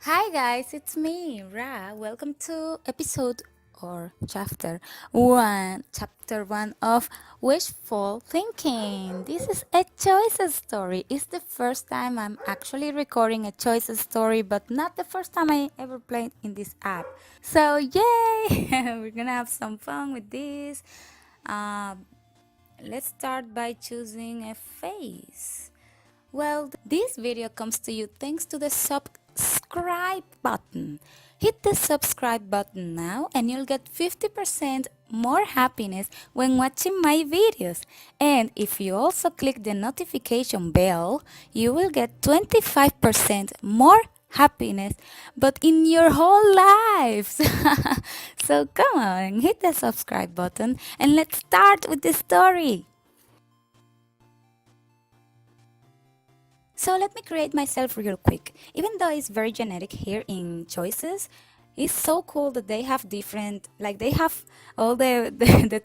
Hi guys, it's me, Ra. Welcome to episode or chapter 1 of Wishful Thinking. This is a choices story. It's the first time I'm actually recording a choices story, but not the first time I ever played in this app. So, yay! We're gonna have some fun with this. Uh, let's start by choosing a face. Well, this video comes to you thanks to the subscribe button. Hit the subscribe button now and you'll get 50% more happiness when watching my videos. And if you also click the notification bell, you will get 25% more happiness, but in your whole lives. So come on, hit the subscribe button and let's start with the story. So let me create myself real quick. Even though it's very genetic here in choices, it's so cool that they have different, like they have all the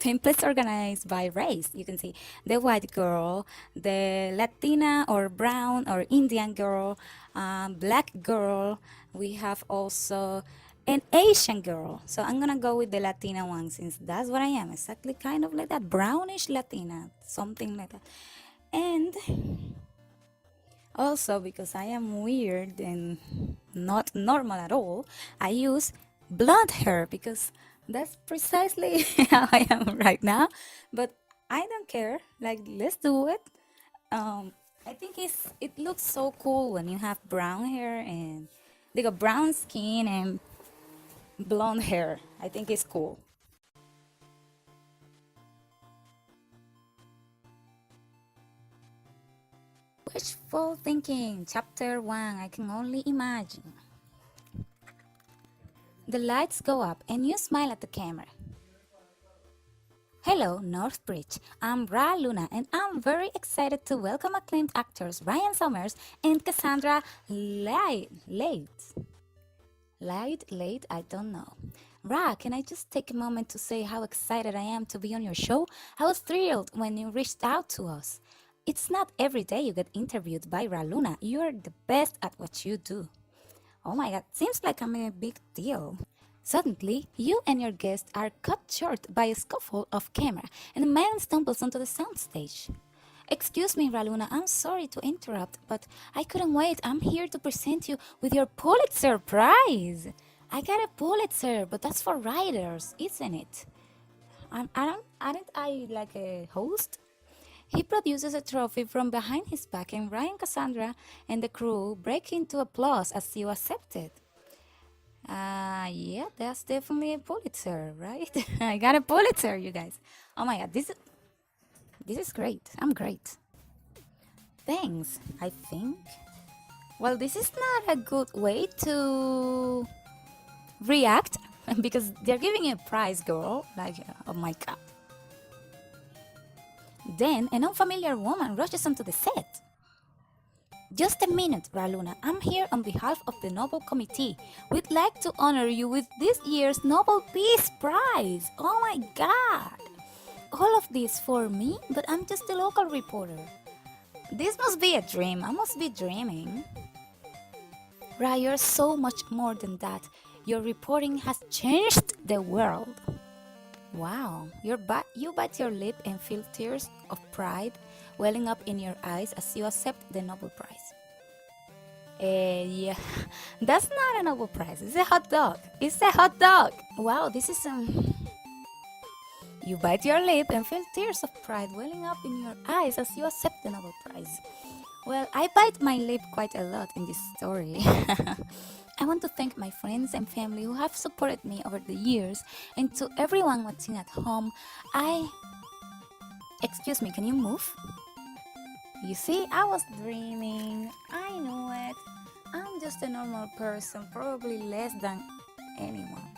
templates organized by race. You can see the white girl, the Latina or brown or Indian girl, black girl. We have also an Asian girl. So I'm gonna go with the Latina one since that's what I am. Exactly kind of like that brownish Latina, something like that. And also, because I am weird and not normal at all, I use blonde hair because that's precisely how I am right now. But I don't care. Like, let's do it. I think it looks so cool when you have brown hair and they got brown skin and blonde hair. I think it's cool. Wishful thinking, chapter 1. I can only imagine. The lights go up and you smile at the camera. Hello, Northbridge. I'm Ra Luna, and I'm very excited to welcome acclaimed actors Ryan Summers and Cassandra Late? I don't know. Ra, can I just take a moment to say how excited I am to be on your show? I was thrilled when you reached out to us. It's not every day you get interviewed by Ra Luna. You're the best at what you do. Oh my god, seems like I'm a big deal. Suddenly, you and your guest are cut short by a scuffle off camera, and a man stumbles onto the soundstage. Excuse me, Raluna, I'm sorry to interrupt, but I couldn't wait. I'm here to present you with your Pulitzer Prize. I got a Pulitzer, but that's for writers, isn't it? Aren't I like a host? He produces a trophy from behind his back, and Ryan, Cassandra, and the crew break into applause as you accept it. Yeah, that's definitely a Pulitzer, right? I got a Pulitzer, you guys. Oh my god, this is great. I'm great. Thanks, I think. Well, this is not a good way to react because they're giving you a prize, girl. Like, oh my god. Then an unfamiliar woman rushes onto the set. Just a minute, Raluna. I'm here on behalf of the Nobel Committee. We'd like to honor you with this year's Nobel Peace Prize. Oh my god! All of this for me, but I'm just a local reporter. This must be a dream. I must be dreaming. Ra, you're so much more than that. Your reporting has changed the world. Wow, you bite your lip and feel tears of pride welling up in your eyes as you accept the Nobel Prize. Yeah, that's not a Nobel Prize. It's a hot dog. It's a hot dog. Wow, this is You bite your lip and feel tears of pride welling up in your eyes as you accept the Nobel Prize. Well, I bite my lip quite a lot in this story. I want to thank my friends and family who have supported me over the years, and to everyone watching at home, I. Excuse me, can you move? You see, I was dreaming. I know it. I'm just a normal person, probably less than anyone.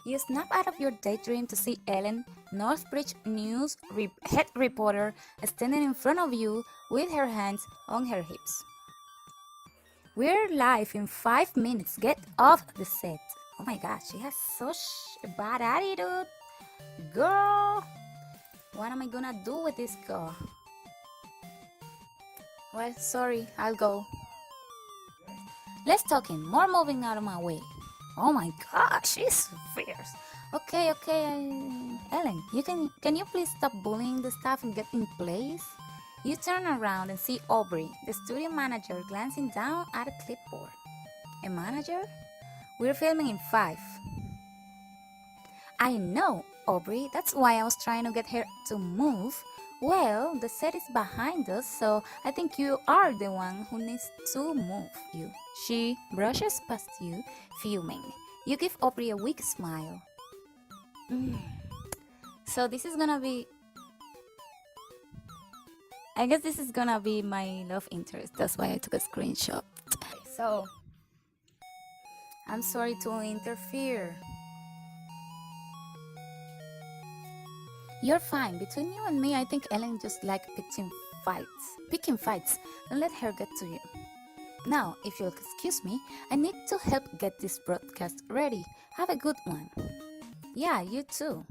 You snap out of your daydream to see Ellen, Northbridge News head reporter, standing in front of you with her hands on her hips. We're live in 5 minutes. Get off the set. Oh my god, she has such a bad attitude. Girl, what am I gonna do with this girl? Well, sorry, I'll go. Less talking, more moving out of my way. Oh my gosh, she's fierce. Okay, Ellen, can you please stop bullying the staff and get in place? You turn around and see Aubrey, the studio manager, glancing down at a clipboard. A manager? We're filming in 5. I know, Aubrey, that's why I was trying to get her to move. Well, the set is behind us, so I think you are the one who needs to move you. She brushes past you, fuming. You give Aubrey a weak smile. So this is gonna be... I guess this is gonna be my love interest. That's why I took a screenshot. So, I'm sorry to interfere. You're fine. Between you and me, I think Ellen just like picking fights. Don't let her get to you. Now, if you'll excuse me, I need to help get this broadcast ready. Have a good one. Yeah, you too.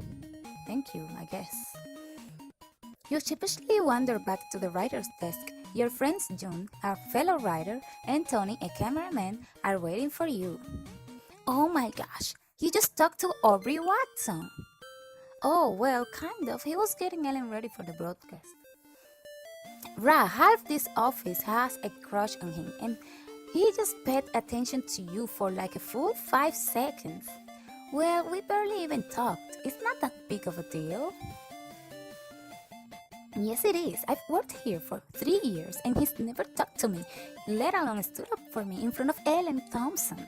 Thank you, I guess. You sheepishly wander back to the writer's desk. Your friends June, our fellow writer, and Tony, a cameraman, are waiting for you. Oh my gosh, you just talked to Aubrey Watson. Oh, well, kind of. He was getting Ellen ready for the broadcast. Half this office has a crush on him, and he just paid attention to you for like a full 5 seconds. Well, we barely even talked. It's not that big of a deal. Yes, it is. I've worked here for 3 years, and he's never talked to me, let alone stood up for me in front of Ellen Thompson.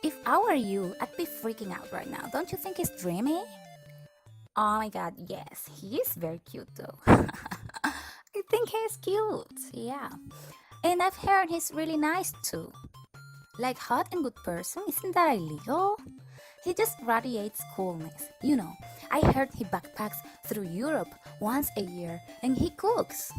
If I were you, I'd be freaking out right now. Don't you think he's dreamy? Oh my god, yes, he is very cute though. I think he's cute, yeah. And I've heard he's really nice too. Like hot and good person, isn't that illegal? He just radiates coolness. You know, I heard he backpacks through Europe once a year and he cooks.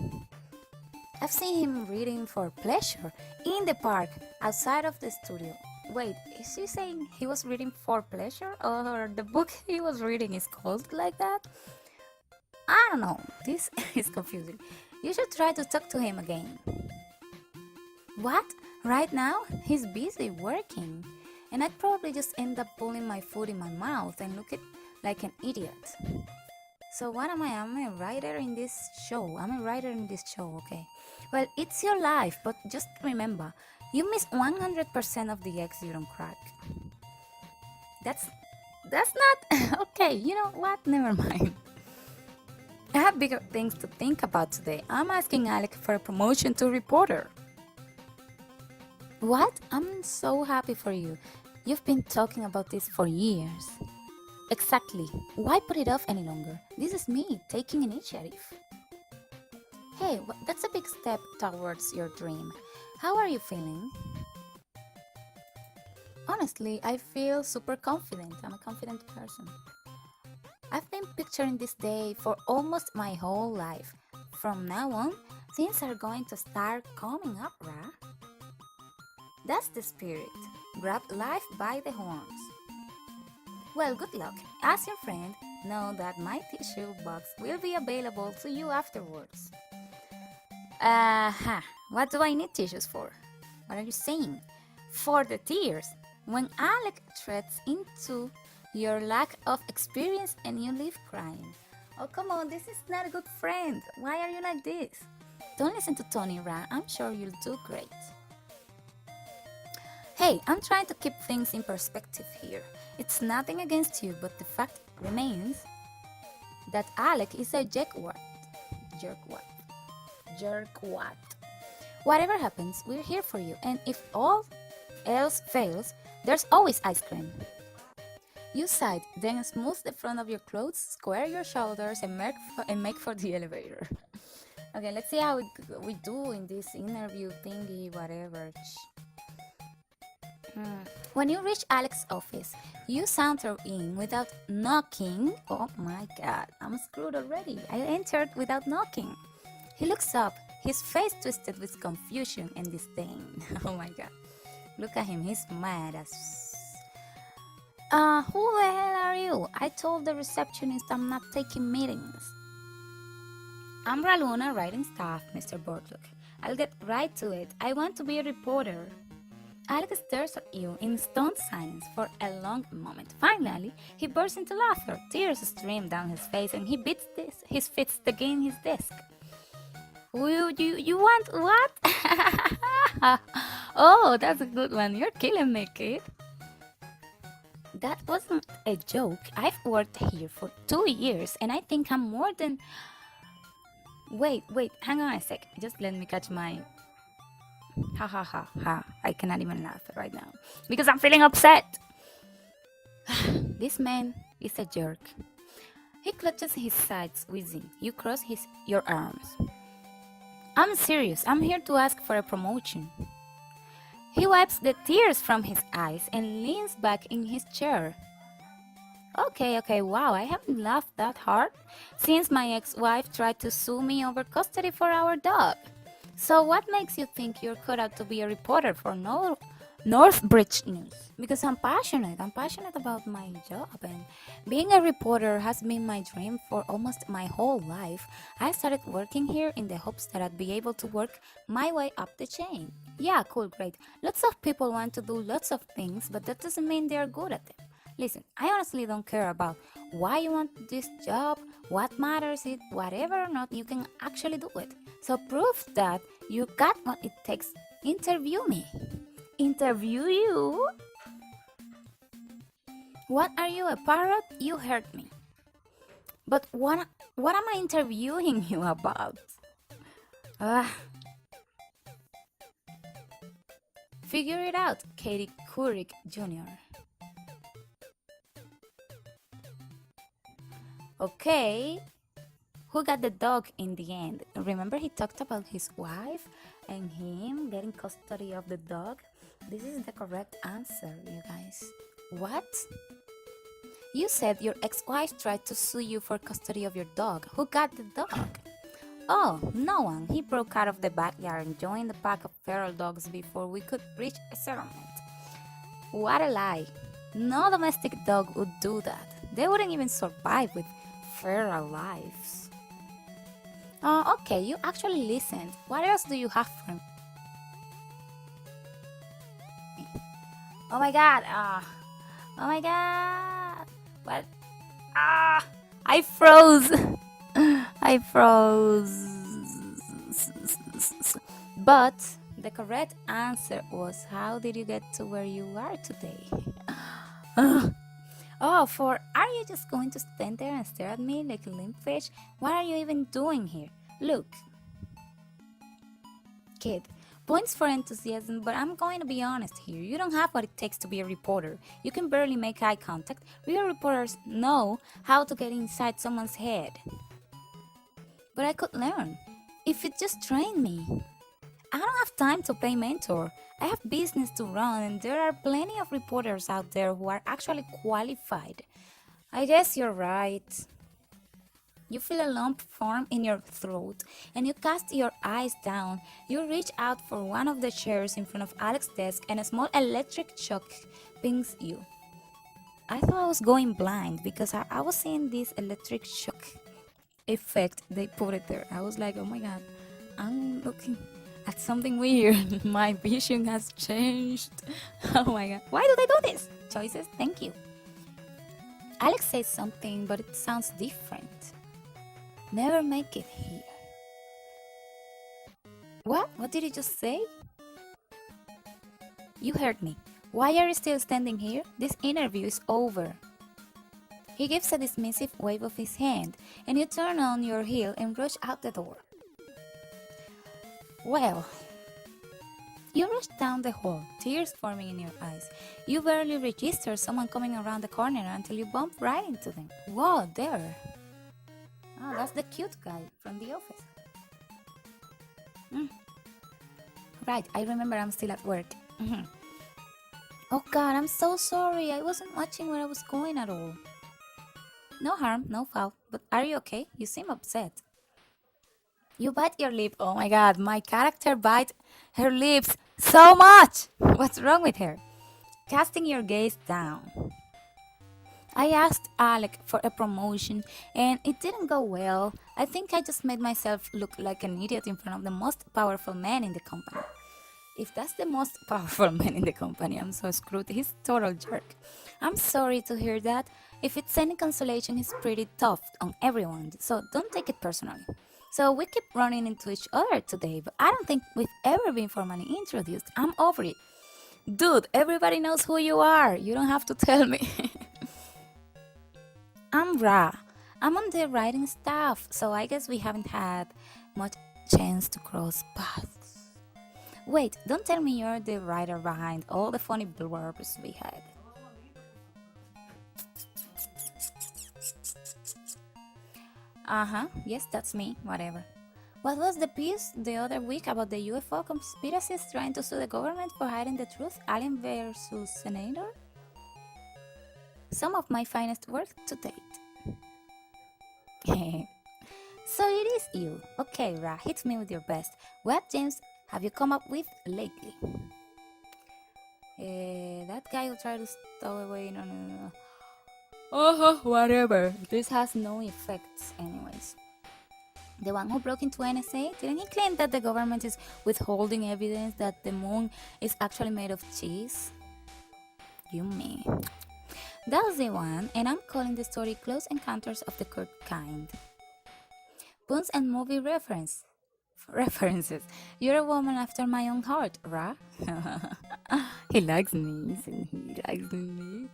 I've seen him reading for pleasure in the park outside of the studio. Wait, is she saying he was reading for pleasure, or the book he was reading is called like that? I don't know, this is confusing. You should try to talk to him again. What? Right now? He's busy working. And I'd probably just end up pulling my food in my mouth and looking like an idiot. So what am I? I'm a writer in this show. Okay. Well, it's your life, but just remember, you miss 100% of the eggs you don't crack. That's not... Okay, you know what? Never mind. I have bigger things to think about today. I'm asking Alec for a promotion to reporter. What? I'm so happy for you. You've been talking about this for years. Exactly. Why put it off any longer? This is me taking initiative. Hey, that's a big step towards your dream. How are you feeling? Honestly, I feel super confident. I'm a confident person. I've been picturing this day for almost my whole life. From now on, things are going to start coming up, Ra. That's the spirit. Grab life by the horns. Well, good luck. As your friend, know that my tissue box will be available to you afterwards. What do I need tissues for? What are you saying? For the tears. When Alec treads into your lack of experience and you leave crying. Oh, come on, this is not a good friend. Why are you like this? Don't listen to Tony, Ra. I'm sure you'll do great. Hey, I'm trying to keep things in perspective here. It's nothing against you, but the fact remains that Alec is a jerkwat. Whatever happens, we're here for you, and if all else fails, there's always ice cream. You sighed, then smooth the front of your clothes, square your shoulders, and make for the elevator. Okay, let's see how we do in this interview thingy, whatever. When you reach Alex's office, you saunter in without knocking. Oh my god, I'm screwed already. I entered without knocking. He looks up, his face twisted with confusion and disdain. Oh my god. Look at him, he's mad as... Who the hell are you? I told the receptionist I'm not taking meetings. I'm Raluna, writing staff, Mr. Bortlook. I'll get right to it. I want to be a reporter. Alex stares at you in stunned silence for a long moment. Finally, he bursts into laughter. Tears stream down his face and he beats his fists against his desk. You want what? Oh, that's a good one. You're killing me, kid. That wasn't a joke. I've worked here for 2 years and I think I'm more than. Wait, hang on a sec. Just let me catch my. Ha ha ha ha. I cannot even laugh right now because I'm feeling upset. This man is a jerk. He clutches his sides, wheezing. You cross your arms. I'm serious. I'm here to ask for a promotion. He wipes the tears from his eyes and leans back in his chair. Okay, wow, I haven't laughed that hard since my ex-wife tried to sue me over custody for our dog. So what makes you think you're cut out to be a reporter for Northbridge News? Because I'm passionate about my job, and being a reporter has been my dream for almost my whole life. I started working here in the hopes that I'd be able to work my way up the chain. Yeah, cool, great. Lots of people want to do lots of things, but that doesn't mean they're good at them. Listen, I honestly don't care about why you want this job. What matters is whatever or not you can actually do it. So prove that you got what it takes. Interview me. Interview you? What are you, a parrot? You heard me. But what am I interviewing you about? Figure it out, Katie Couric Jr. Okay, who got the dog in the end? Remember he talked about his wife and him getting custody of the dog? This is the correct answer, you guys. What? You said your ex-wife tried to sue you for custody of your dog. Who got the dog? Oh, no one. He broke out of the backyard and joined the pack of feral dogs before we could reach a settlement. What a lie. No domestic dog would do that. They wouldn't even survive with feral lives. Oh, okay, you actually listened. What else do you have for me? Oh my god. Oh my god. What? I froze. I froze. But the correct answer was, how did you get to where you are today? Are you just going to stand there and stare at me like a limp fish? What are you even doing here? Look. Kid, points for enthusiasm, but I'm going to be honest here. You don't have what it takes to be a reporter. You can barely make eye contact. Real reporters know how to get inside someone's head. But I could learn if you just train me. I don't have time to play mentor. I have business to run, and there are plenty of reporters out there who are actually qualified. I guess you're right. You feel a lump form in your throat, and you cast your eyes down. You reach out for one of the chairs in front of Alex's desk, and a small electric shock pings you. I thought I was going blind because I was seeing this electric shock effect. They put it there. I was like, oh my god, I'm looking at something weird. My vision has changed. Oh my god. Why do they do this? Choices, thank you. Alex says something, but it sounds different. Never make it here. What? What did you just say? You heard me. Why are you still standing here? This interview is over. He gives a dismissive wave of his hand, and you turn on your heel and rush out the door. Well, you rush down the hall, tears forming in your eyes. You barely register someone coming around the corner until you bump right into them. Whoa, there. Oh, that's the cute guy from the office. Right, I remember I'm still at work. Oh god, I'm so sorry. I wasn't watching where I was going at all. No harm, no foul. But are you okay? You seem upset. You bite your lip. Oh my god, my character bite her lips so much. What's wrong with her? Casting your gaze down. I asked Alec for a promotion and it didn't go well. I think I just made myself look like an idiot in front of the most powerful man in the company. if that's the most powerful man in the company, I'm so screwed. He's total jerk. I'm sorry to hear that. If it's any consolation, he's pretty tough on everyone, so don't take it personally. So we keep running into each other today, but I don't think we've ever been formally introduced. I'm over it. Dude, everybody knows who you are. You don't have to tell me. I'm Ra. I'm on the writing staff, so I guess we haven't had much chance to cross paths. Wait, don't tell me you're the writer behind all the funny blurbs we had. Yes, that's me, whatever. What was the piece the other week about the UFO conspiracies trying to sue the government for hiding the truth? Alien versus Senator? Some of my finest work to date. So it is you. Okay, Ra, hit me with your best. What James have you come up with lately? That guy who tried to stow away. No. Whatever. This has no effects, anyways. The one who broke into NSA, didn't he claim that the government is withholding evidence that the moon is actually made of cheese? You me. That's the one, and I'm calling the story Close Encounters of the Third Kind. Puns and movie references. You're a woman after my own heart, Ra. He likes me, he likes me.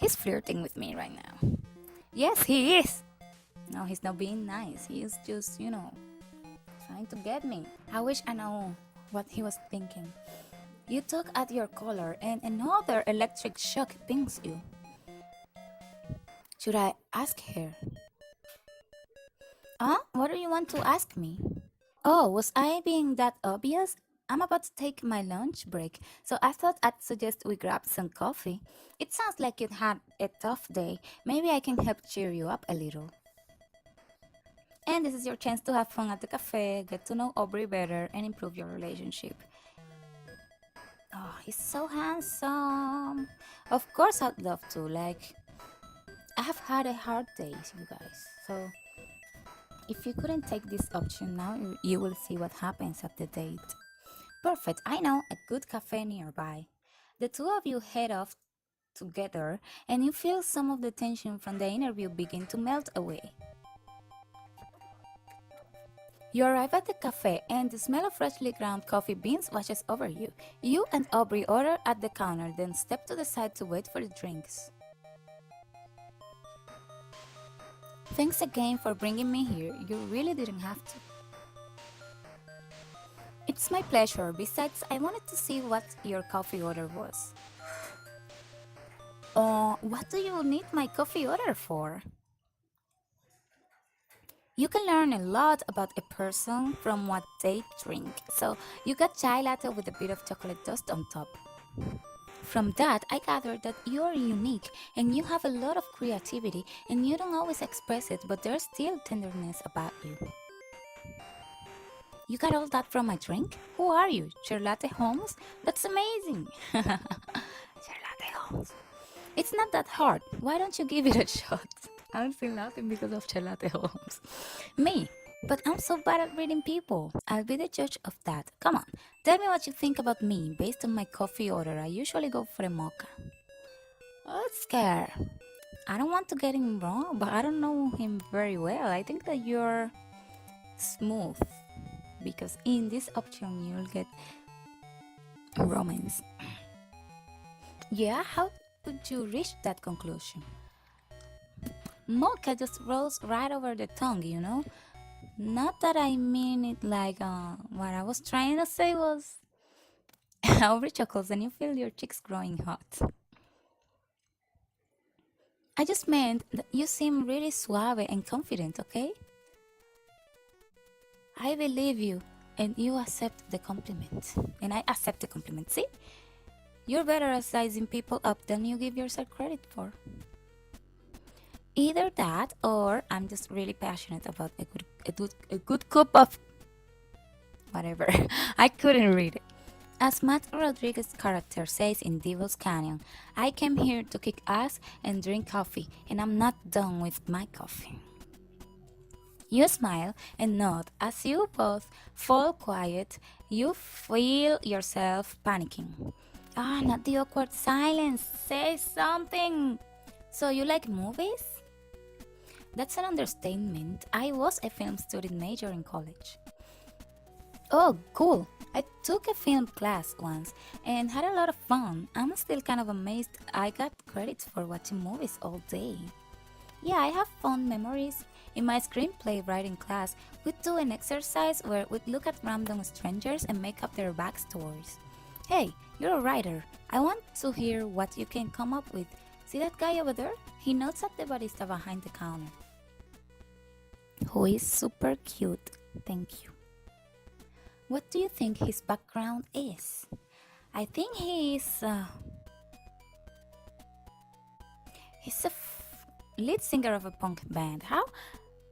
He's flirting with me right now. Yes, he is. No, he's not being nice. He is just, trying to get me. I wish I know what he was thinking. You tug at your collar and another electric shock pings you. Should I ask her? What do you want to ask me? Oh, was I being that obvious? I'm about to take my lunch break, so I thought I'd suggest we grab some coffee. It sounds like you'd had a tough day. Maybe I can help cheer you up a little. And this is your chance to have fun at the cafe, get to know Aubrey better, and improve your relationship. Oh, he's so handsome. Of course I'd love to. I have had a hard day, you guys. So, if you couldn't take this option now, you will see what happens at the date. Perfect, I know a good cafe nearby. The two of you head off together, and you feel some of the tension from the interview begin to melt away. You arrive at the cafe, and the smell of freshly ground coffee beans washes over you. You and Aubrey order at the counter, then step to the side to wait for the drinks. Thanks again for bringing me here. You really didn't have to. It's my pleasure. Besides, I wanted to see what your coffee order was. What do you need my coffee order for? You can learn a lot about a person from what they drink. So, you got chai latte with a bit of chocolate dust on top. From that, I gathered that you are unique and you have a lot of creativity and you don't always express it, but there's still tenderness about you. You got all that from my drink? Who are you? Charlotte Holmes? That's amazing! Charlotte Holmes. It's not that hard. Why don't you give it a shot? I'm still laughing because of Charlotte Holmes. Me? But I'm so bad at reading people. I'll be the judge of that. Come on, tell me what you think about me based on my coffee order. I usually go for a mocha. Oh, it's scared. I don't want to get him wrong, but I don't know him very well. I think that you're smooth because in this option you'll get romance. Yeah, how could you reach that conclusion? Mocha just rolls right over the tongue, Not that I mean it what I was trying to say was over chuckles and you feel your cheeks growing hot. I just meant that you seem really suave and confident, okay? I believe you and you accept the compliment. And I accept the compliment, see? You're better at sizing people up than you give yourself credit for. Either that or I'm just really passionate about a good cup of whatever. I couldn't read it. As Matt Rodriguez's character says in Devil's Canyon, I came here to kick ass and drink coffee, and I'm not done with my coffee. You smile and nod as you both fall quiet. You feel yourself panicking. Ah, not the awkward silence. Say something. So, you like movies? That's an understatement. I was a film student major in college. Oh, cool. I took a film class once and had a lot of fun. I'm still kind of amazed I got credits for watching movies all day. Yeah, I have fond memories. In my screenplay writing class, we'd do an exercise where we'd look at random strangers and make up their backstories. Hey, you're a writer. I want to hear what you can come up with. See that guy over there? He nods at the barista behind the counter. Who is super cute. Thank you. What do you think his background is? I think he's lead singer of a punk band. How?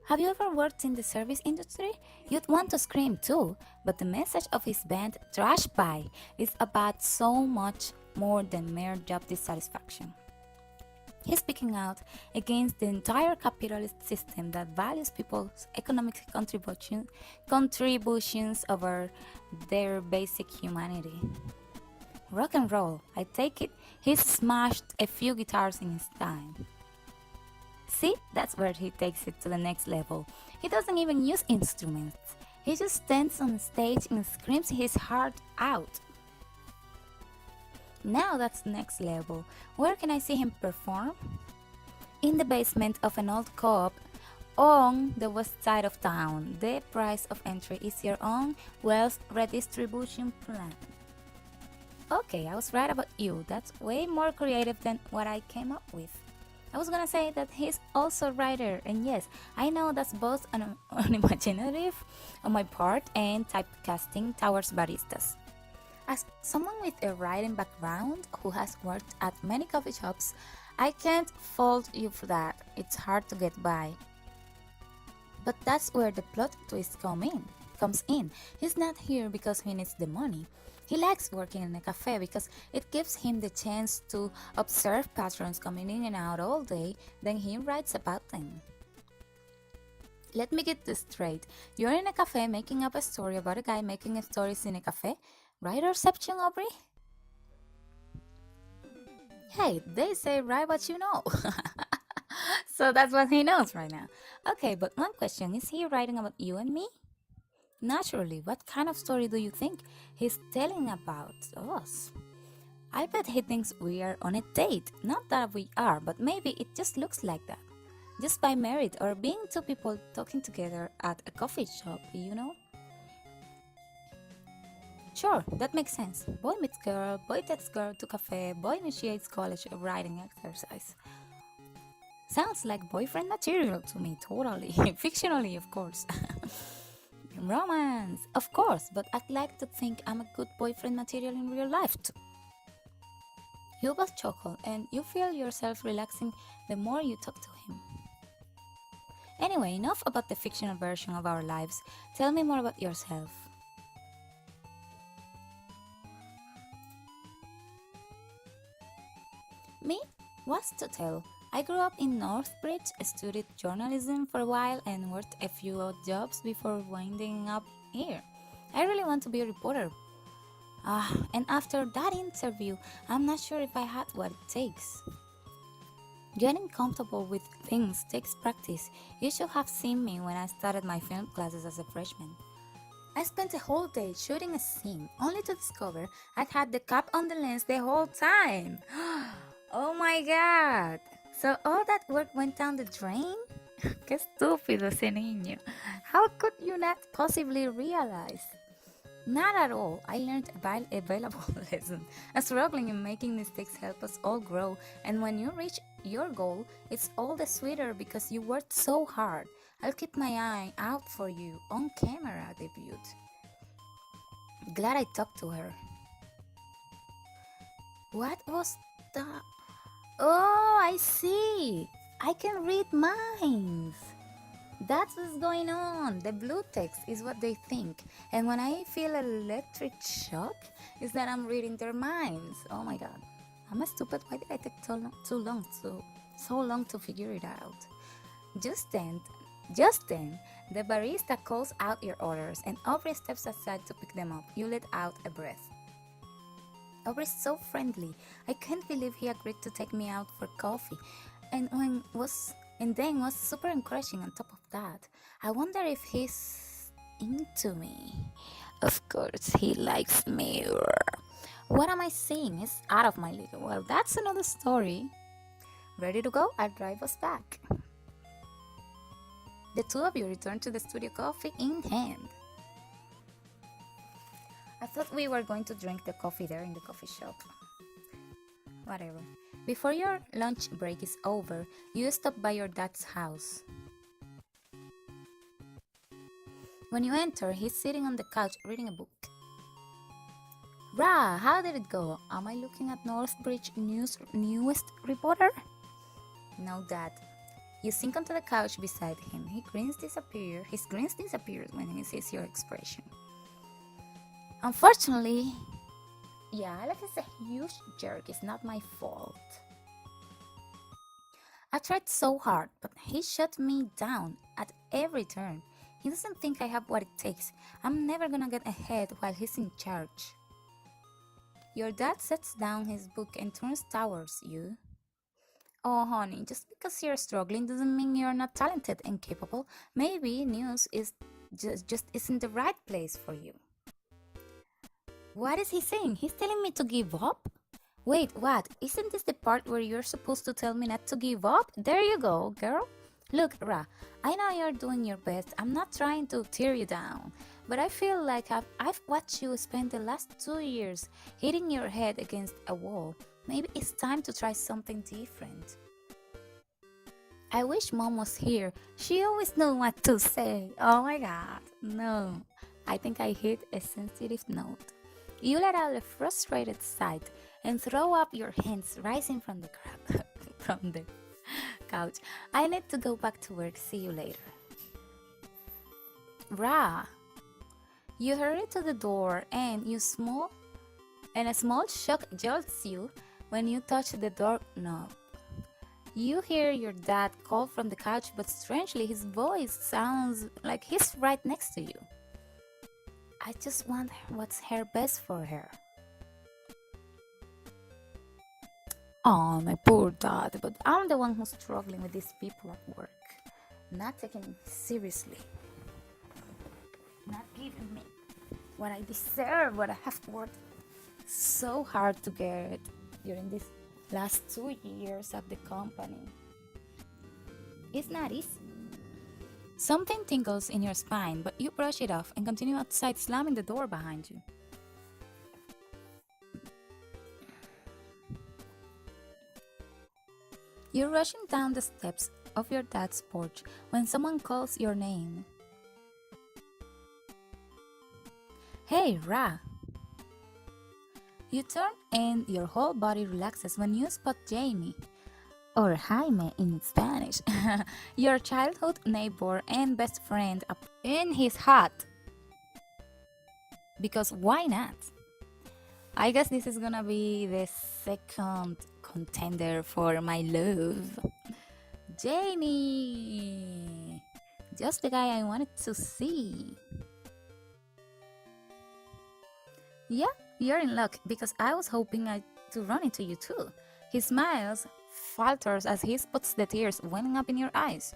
Have you ever worked in the service industry? You'd want to scream too, but the message of his band, Trash Pie, is about so much more than mere job dissatisfaction. He's speaking out against the entire capitalist system that values people's economic contributions over their basic humanity. Rock and roll, I take it, he's smashed a few guitars in his time. See, that's where he takes it to the next level. He doesn't even use instruments. He just stands on stage and screams his heart out. Now that's next level. Where can I see him perform? In the basement of an old co-op on the west side of town. The price of entry is your own wealth redistribution plan. Okay, I was right about you. That's way more creative than what I came up with. I was gonna say that he's also a writer, and yes, I know that's both unimaginative on my part and typecasting towards baristas. As someone with a writing background who has worked at many coffee shops, I can't fault you for that. It's hard to get by. But that's where the plot twist comes in. He's not here because he needs the money. He likes working in a cafe because it gives him the chance to observe patrons coming in and out all day, then he writes about them. Let me get this straight. You're in a cafe making up a story about a guy making stories in a cafe? Writerception, Aubrey? Hey, they say write what you know. So that's what he knows right now. Okay, but one question, is he writing about you and me? Naturally, what kind of story do you think he's telling about us? I bet he thinks we are on a date. Not that we are, but maybe it just looks like that. Just by merit or being two people talking together at a coffee shop, you know? Sure, that makes sense. Boy meets girl, boy takes girl to cafe, boy initiates college writing exercise. Sounds like boyfriend material to me, totally. Fictionally, of course. Romance, of course, but I'd like to think I'm a good boyfriend material in real life too. You both chuckle and you feel yourself relaxing the more you talk to him. Anyway, enough about the fictional version of our lives. Tell me more about yourself. Me? What's to tell? I grew up in Northbridge, studied journalism for a while, and worked a few odd jobs before winding up here. I really want to be a reporter. And after that interview, I'm not sure if I had what it takes. Getting comfortable with things takes practice. You should have seen me when I started my film classes as a freshman. I spent a whole day shooting a scene, only to discover I'd had the cap on the lens the whole time. Oh my god! So all that work went down the drain? Qué estúpido ese niño. How could you not possibly realize? Not at all. I learned a valuable lesson. Struggling and making mistakes help us all grow, and when you reach your goal, it's all the sweeter because you worked so hard. I'll keep my eye out for you on camera debut. Glad I talked to her. What was that? Oh, I see. I can read minds. That's what's going on. The blue text is what they think. And when I feel an electric shock, is that I'm reading their minds. Oh my god. I'm a stupid. Why did I take so long to figure it out? Just then, Just then, the barista calls out your orders and Aubrey steps aside to pick them up. You let out a breath. Aubrey's so friendly. I can't believe he agreed to take me out for coffee. And then was super encouraging on top of that. I wonder if he's into me. Of course, he likes me. What am I saying? It's out of my league. Well, that's another story. Ready to go? I'll drive us back. The two of you return to the studio, coffee in hand. I thought we were going to drink the coffee there in the coffee shop. Whatever. Before your lunch break is over, you stop by your dad's house. When you enter, he's sitting on the couch reading a book. Rah, how did it go? Am I looking at Northbridge News' newest reporter? No, Dad. You sink onto the couch beside him. His grins disappear when he sees your expression. Unfortunately, Alex is a huge jerk. It's not my fault. I tried so hard, but he shut me down at every turn. He doesn't think I have what it takes. I'm never gonna get ahead while he's in charge. Your dad sets down his book and turns towards you. Oh, honey, just because you're struggling doesn't mean you're not talented and capable. Maybe news is just isn't the right place for you. What is he saying? He's telling me to give up? Wait, what? Isn't this the part where you're supposed to tell me not to give up? There you go, girl. Look, Ra, I know you're doing your best. I'm not trying to tear you down. But I feel like I've watched you spend the last 2 years hitting your head against a wall. Maybe it's time to try something different. I wish Mom was here. She always knows what to say. Oh my God. No, I think I hit a sensitive note. You let out a frustrated sigh and throw up your hands, rising from the couch. I need to go back to work. See you later. Ra. You hurry to the door and a small shock jolts you when you touch the doorknob. You hear your dad call from the couch, but strangely his voice sounds like he's right next to you. I just want what's best for her. Oh, my poor dad, but I'm the one who's struggling with these people at work. Not taking me seriously. Not giving me what I deserve, what I have worked so hard to get during these last 2 years at the company. It's not easy. Something tingles in your spine, but you brush it off and continue outside, slamming the door behind you. You're rushing down the steps of your dad's porch when someone calls your name. Hey, Ra! You turn and your whole body relaxes when you spot Jamie, or Jaime in Spanish, your childhood neighbor and best friend up in his hut. Because why not? I guess this is gonna be the second contender for my love. Jamie! Just the guy I wanted to see. Yeah, you're in luck because I was hoping to run into you too. He smiles, falters as he spots the tears welling up in your eyes.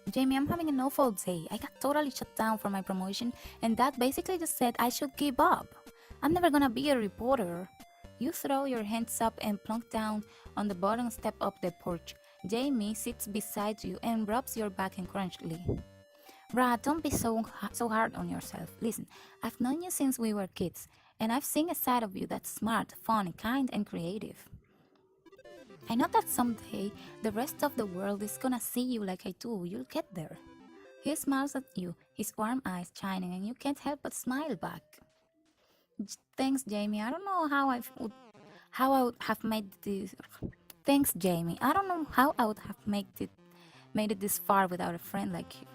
Jamie, I'm having an awful day. I got totally shut down for my promotion, and Dad basically just said I should give up. I'm never gonna be a reporter. You throw your hands up and plunk down on the bottom step of the porch. Jamie sits beside you and rubs your back encouragingly. Brad, don't be so hard on yourself. Listen, I've known you since we were kids, and I've seen a side of you that's smart, funny, kind, and creative. I know that someday the rest of the world is gonna see you like I do. You'll get there. He smiles at you, his warm eyes shining, and you can't help but smile back. Thanks, Jamie. I don't know how I would have made this. Thanks, Jamie. I don't know how I would have made it this far without a friend like you.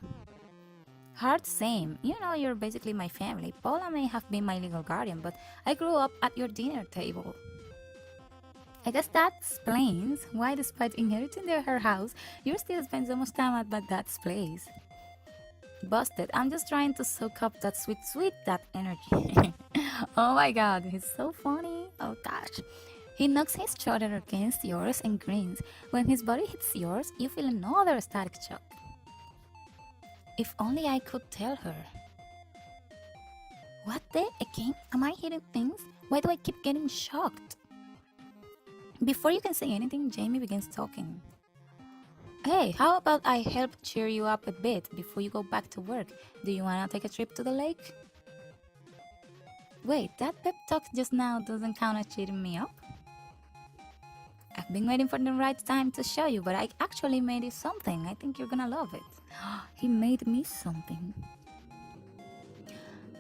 Hard same. You know you're basically my family. Paula may have been my legal guardian, but I grew up at your dinner table. I guess that explains why, despite inheriting her house, you still spend so much time at my dad's place. Busted. I'm just trying to soak up that sweet, that energy. Oh my god, he's so funny. Oh gosh. He knocks his shoulder against yours and grins. When his body hits yours, you feel another static shock. If only I could tell her. What the? Again? Am I hearing things? Why do I keep getting shocked? Before you can say anything, Jamie begins talking. Hey, how about I help cheer you up a bit before you go back to work? Do you wanna take a trip to the lake? Wait, that pep talk just now doesn't count as cheering me up? I've been waiting for the right time to show you, but I actually made you something. I think you're gonna love it. He made me something.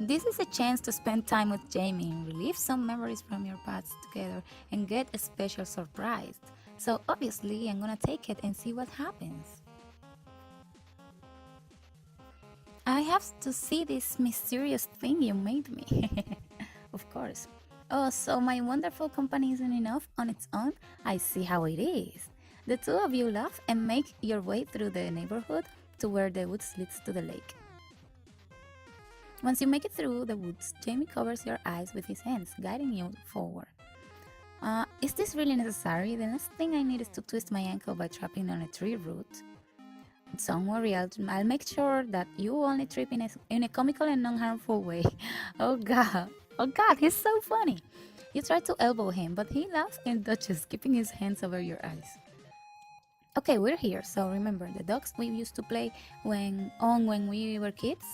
This is a chance to spend time with Jamie, relive some memories from your past together, and get a special surprise. So obviously, I'm gonna take it and see what happens. I have to see this mysterious thing you made me. Of course. Oh, so my wonderful company isn't enough on its own? I see how it is. The two of you laugh and make your way through the neighborhood to where the woods leads to the lake. Once you make it through the woods, Jamie covers your eyes with his hands, guiding you forward. Is this really necessary? The last thing I need is to twist my ankle by trapping on a tree root. Don't worry, I'll make sure that you only trip in a comical and non-harmful way. Oh god, he's so funny. You try to elbow him, but he laughs and dodges, keeping his hands over your eyes. Okay, we're here, so remember the dogs we used to play when we were kids?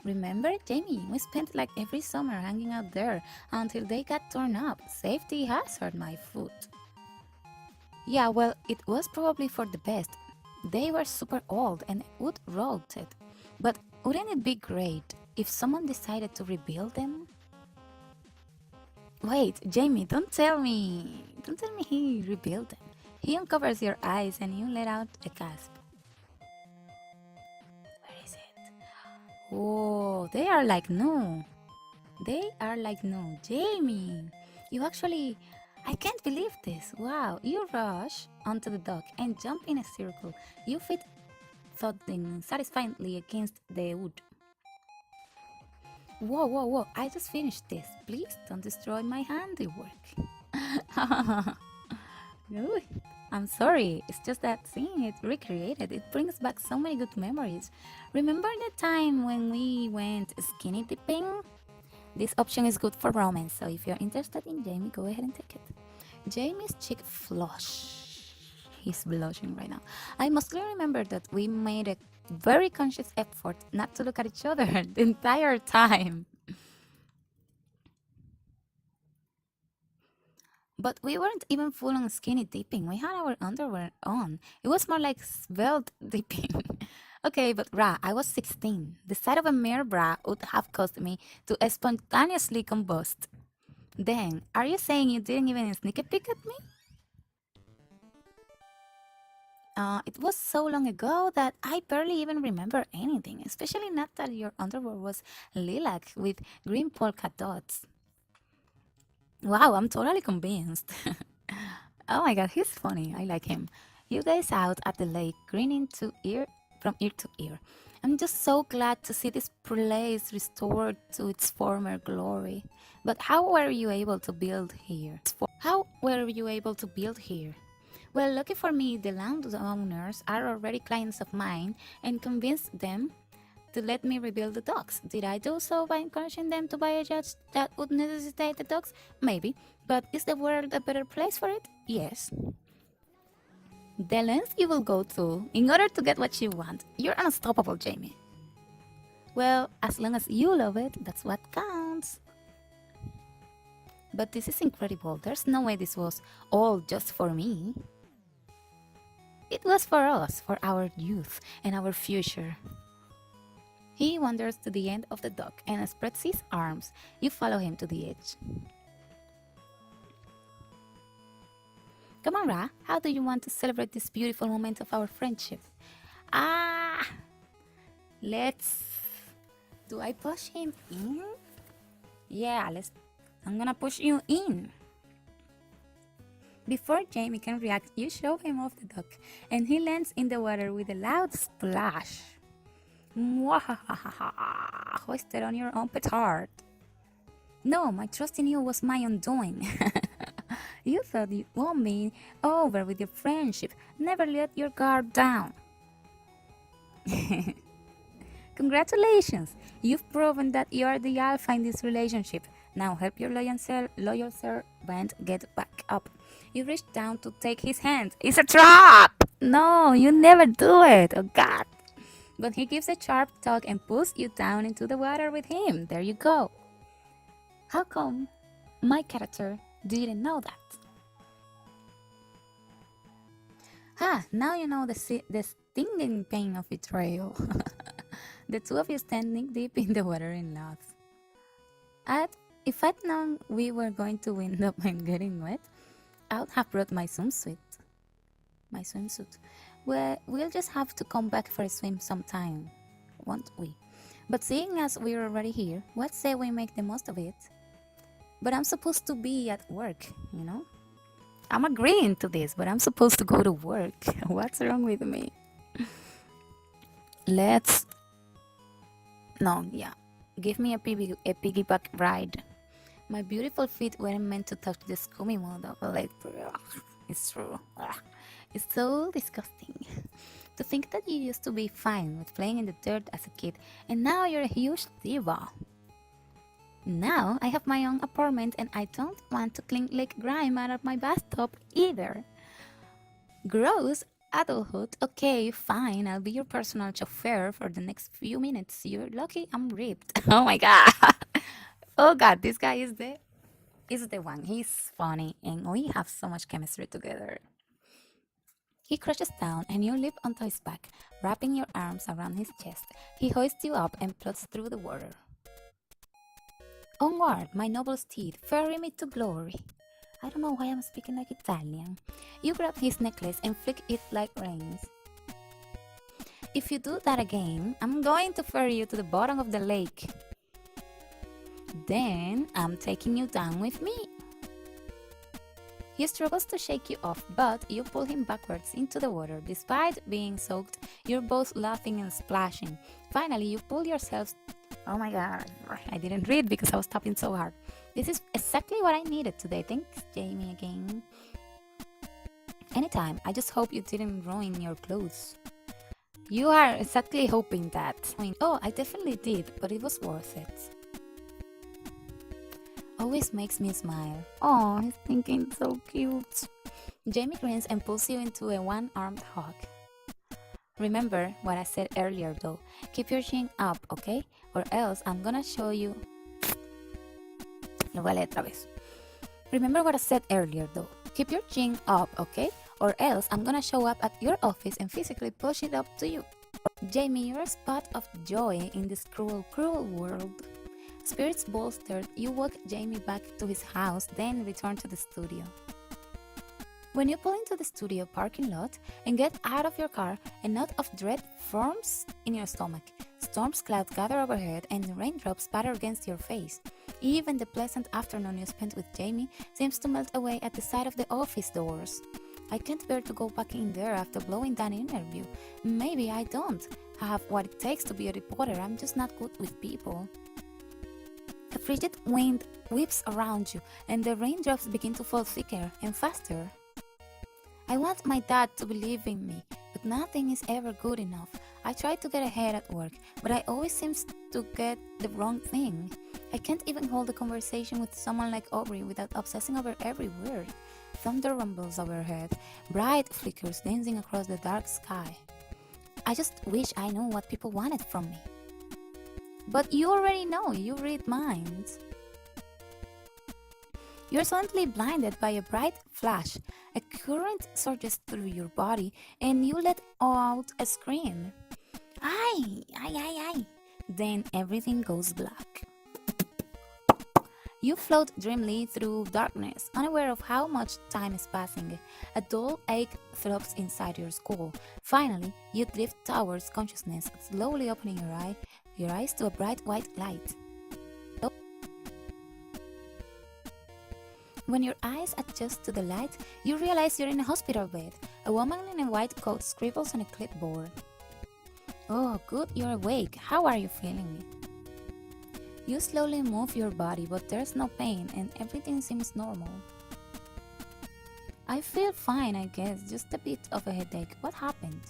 Remember, Jamie, we spent like every summer hanging out there until they got torn up. Safety hazard, my foot. Yeah, well, it was probably for the best. They were super old and wood rotted. But wouldn't it be great if someone decided to rebuild them? Wait, Jamie, don't tell me he rebuilt them. He uncovers your eyes and you let out a gasp. Where is it? Oh, they are like new. Jamie, you actually... I can't believe this. Wow, you rush onto the dock and jump in a circle. You fit thudding satisfyingly against the wood. Whoa, I just finished this. Please don't destroy my handiwork. Ooh, I'm sorry, it's just that seeing it recreated, it brings back so many good memories. Remember the time when we went skinny dipping? This option is good for romance, so if you're interested in Jamie, go ahead and take it. Jamie's cheek flush. He's blushing right now. I mostly remember that we made a very conscious effort not to look at each other the entire time. But we weren't even full on skinny dipping. We had our underwear on. It was more like svelte dipping. Okay, but I was 16. The sight of a mere bra would have caused me to spontaneously combust. Then, are you saying you didn't even sneak a peek at me? It was so long ago that I barely even remember anything, especially not that your underwear was lilac with green polka dots. Wow, I'm totally convinced. Oh my god, he's funny. I like him. You guys out at the lake, grinning from ear to ear. I'm just so glad to see this place restored to its former glory. But how were you able to build here? Well, lucky for me, the landowners are already clients of mine and convinced them to let me rebuild the docks. Did I do so by encouraging them to buy a yacht that would necessitate the docks? Maybe. But is the world a better place for it? Yes. The length you will go to in order to get what you want. You're unstoppable, Jamie. Well, as long as you love it, that's what counts. But this is incredible. There's no way this was all just for me. It was for us, for our youth and our future. He wanders to the end of the dock and spreads his arms. You follow him to the edge. Come on, Ra. How do you want to celebrate this beautiful moment of our friendship? Let's... Do I push him in? Yeah, I'm gonna push you in. Before Jamie can react, you shove him off the dock, and he lands in the water with a loud splash. Mwahahaha! Hoisted on your own petard. No, my trust in you was my undoing. You thought you won me over with your friendship. Never let your guard down. Congratulations! You've proven that you are the alpha in this relationship. Now help your loyal servant get back up. You reach down to take his hand. It's a trap! No, you never do it. Oh God. But he gives a sharp tug and pulls you down into the water with him. There you go. How come my character didn't know that? Now you know the stinging pain of betrayal. The two of you standing deep in the water in love. If I'd known we were going to wind up and getting wet, I would have brought my swimsuit. Well, we'll just have to come back for a swim sometime, won't we? But seeing as we're already here, what say we make the most of it? But I'm supposed to be at work, you know? I'm agreeing to this, but I'm supposed to go to work. What's wrong with me? Give me a piggyback ride. My beautiful feet weren't meant to touch the scummy mold of a lake. It's true. It's so disgusting. To think that you used to be fine with playing in the dirt as a kid, and now you're a huge diva. Now I have my own apartment and I don't want to clean lake grime out of my bathtub either. Gross adulthood. Okay, fine, I'll be your personal chauffeur for the next few minutes. You're lucky I'm ripped. Oh my God. Oh God, this guy is the one. He's funny and we have so much chemistry together. He crashes down and you leap onto his back, wrapping your arms around his chest. He hoists you up and plods through the water. Onward, my noble steed, ferry me to glory. I don't know why I'm speaking like Italian. You grab his necklace and flick it like reins. If you do that again, I'm going to ferry you to the bottom of the lake. Then I'm taking you down with me. He struggles to shake you off, but you pull him backwards into the water. Despite being soaked, you're both laughing and splashing. Finally, you pull yourselves. Oh my God, I didn't read because I was tapping so hard. This is exactly what I needed today. Thanks, Jamie, again. Anytime, I just hope you didn't ruin your clothes. You are exactly hoping that. Oh, I definitely did, but it was worth it. Always makes me smile. Oh, he's thinking so cute. Jamie grins and pulls you into a one-armed hug. Remember what I said earlier though. Keep your chin up, okay? Or else I'm gonna show you. Lo voy a leer otra vez. Remember what I said earlier though. Keep your chin up, okay? Or else I'm gonna show up at your office and physically push it up to you. Jamie, you're a spot of joy in this cruel, cruel world. Spirits bolstered, you walk Jamie back to his house, then return to the studio. When you pull into the studio parking lot and get out of your car, a knot of dread forms in your stomach. Storm clouds gather overhead and raindrops patter against your face. Even the pleasant afternoon you spent with Jamie seems to melt away at the sight of the office doors. I can't bear to go back in there after blowing that interview. Maybe I don't have what it takes to be a reporter. I'm just not good with people. A frigid wind whips around you and the raindrops begin to fall thicker and faster. I want my dad to believe in me, but nothing is ever good enough. I try to get ahead at work, but I always seem to get the wrong thing. I can't even hold a conversation with someone like Aubrey without obsessing over every word. Thunder rumbles overhead, bright flickers dancing across the dark sky. I just wish I knew what people wanted from me. But you already know, you read minds. You're suddenly blinded by a bright flash. A current surges through your body and you let out a scream. Ay, ay, ay, ay. Then everything goes black. You float dreamily through darkness, unaware of how much time is passing. A dull ache throbs inside your skull. Finally, you drift towards consciousness, slowly opening your eyes to a bright white light. When your eyes adjust to the light, you realize you're in a hospital bed. A woman in a white coat scribbles on a clipboard. Oh, good, you're awake. How are you feeling? You slowly move your body, but there's no pain and everything seems normal. I feel fine, I guess, just a bit of a headache. What happened?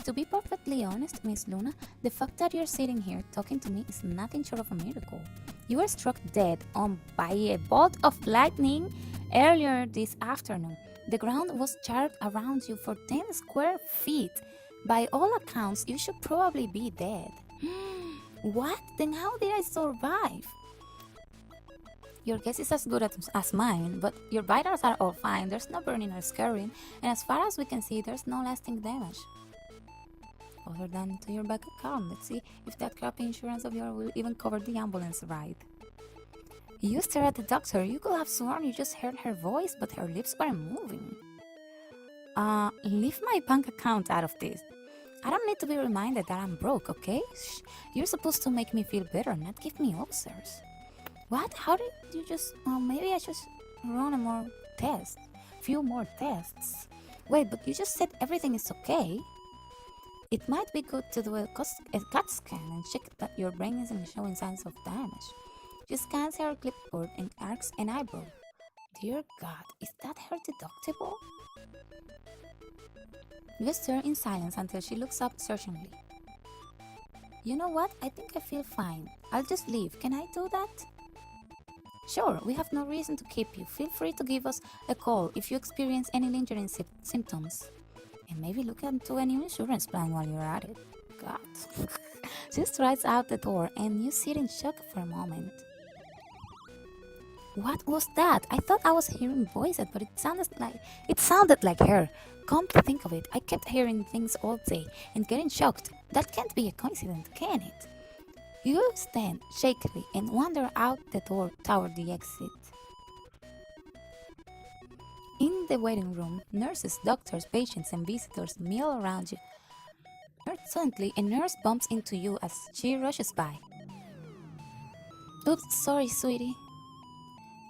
To be perfectly honest, Miss Luna, the fact that you're sitting here talking to me is nothing short of a miracle. You were struck dead on by a bolt of lightning earlier this afternoon. The ground was charred around you for 10 square feet. By all accounts, you should probably be dead. What? Then how did I survive? Your guess is as good as mine, but your vitals are all fine. There's no burning or scarring, and as far as we can see, there's no lasting damage. Other than to your bank account. Let's see if that crappy insurance of yours will even cover the ambulance ride. You stare at the doctor. You could have sworn you just heard her voice, but her lips weren't moving. Leave my bank account out of this. I don't need to be reminded that I'm broke, okay? Shh. You're supposed to make me feel better, not give me ulcers. What? How did you just... maybe I should run few more tests. Wait, but you just said everything is okay? It might be good to do a CAT scan and check that your brain isn't showing signs of damage. She scans her clipboard and arcs an eyebrow. Dear God, is that her deductible? You stare in silence until she looks up searchingly. You know what? I think I feel fine. I'll just leave. Can I do that? Sure, we have no reason to keep you. Feel free to give us a call if you experience any lingering symptoms. And maybe look into a new insurance plan while you're at it. God. She strides out the door and you sit in shock for a moment. What was that? I thought I was hearing voices, but it sounded like her. Come to think of it, I kept hearing things all day and getting shocked. That can't be a coincidence, can it? You stand shakily and wander out the door toward the exit. In the waiting room, nurses, doctors, patients, and visitors mill around you. Suddenly, a nurse bumps into you as she rushes by. Oops, sorry, sweetie.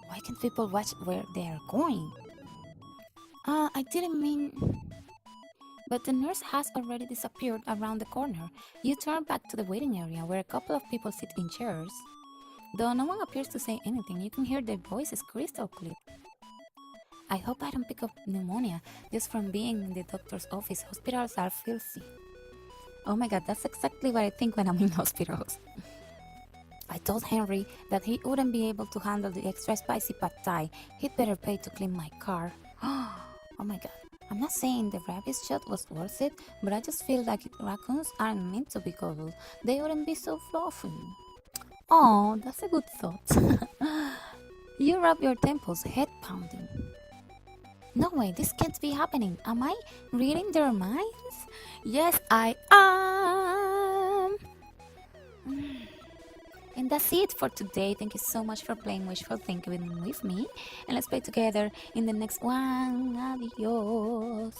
Why can't people watch where they are going? I didn't mean... But the nurse has already disappeared around the corner. You turn back to the waiting area where a couple of people sit in chairs. Though no one appears to say anything, you can hear their voices crystal clear. I hope I don't pick up pneumonia just from being in the doctor's office. Hospitals are filthy. Oh my God, that's exactly what I think when I'm in hospitals. I told Henry that he wouldn't be able to handle the extra spicy pad thai. He'd better pay to clean my car. Oh my God. I'm not saying the rabies shot was worth it, but I just feel like raccoons aren't meant to be cuddled. They wouldn't be so fluffy. Oh, that's a good thought. You rub your temples, head pounding. No way, this can't be happening. Am I reading their minds? Yes, I am. And that's it for today. Thank you so much for playing Wishful Thinking with me. And let's play together in the next one. Adios.